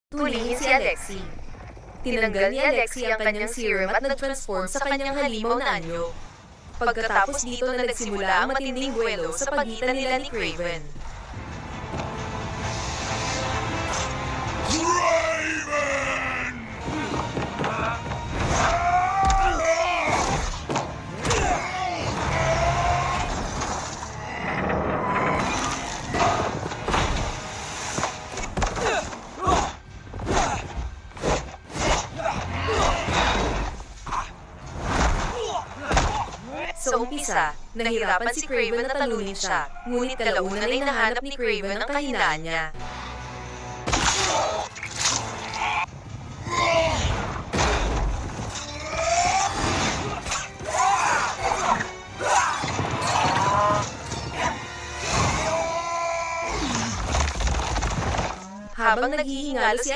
Tulihin si Alexei. Tinanggal ni Alexei ang kanyang serum at nag-transform sa kanyang halimaw na anyo. Pagkatapos dito na nagsimula ang matinding duelo sa pagitan nila ni Kraven. Sa umpisa, nahirapan si Kraven na talunin siya, ngunit kalaunan ay nahanap ni Kraven ang kahinaan niya. Habang naghihingalo si